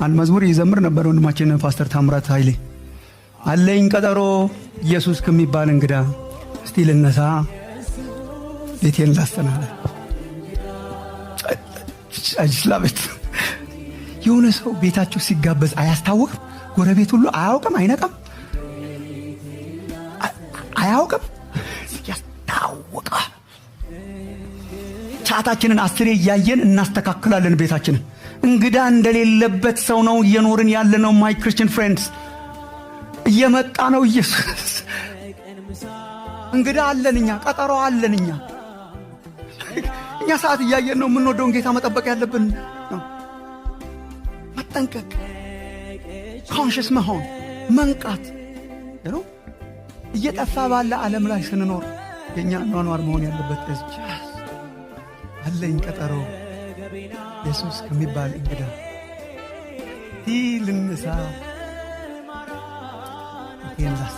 አንድ መዝሙር ይዘምር ነበር ወንድማችን ፓስተር ታምራት ኃይሌ። አለኝ ቀጠሮ ኢየሱስ ከሚባል እንግዳ፣ እስቲ ልነሳ ቤቴን ላስተናግድ። አጅላበት የሆነ ሰው ቤታችሁ ሲጋበዝ አያስታውቅም? ጎረቤት ሁሉ አያውቅም? አይነቃም? አያውቅም? ያስታውቃል። ሰዓታችንን 10 እያየን እናስተካክላለን ቤታችንን። እንግዳ እንደሌለበት ሰው ነው እየኖርን ያለነው። ማይ ክርስቲያን ፍሬንድስ እየመጣ ነው ኢየሱስ። እንግዳ አለን እኛ፣ ቀጠሮ አለን እኛ። እኛ ሰዓት እያየን ነው የምንወደውን ጌታ መጠበቅ ያለብን። መጠንቀቅ፣ ኮንሽስ መሆን፣ መንቃት ነው። እየጠፋ ባለ ዓለም ላይ ስንኖር የኛ ኗኗር መሆን ያለበት እዚህ አለኝ ቀጠሮ ኢየሱስ ከሚባል እንግዳ ልንሳ ይንዛስ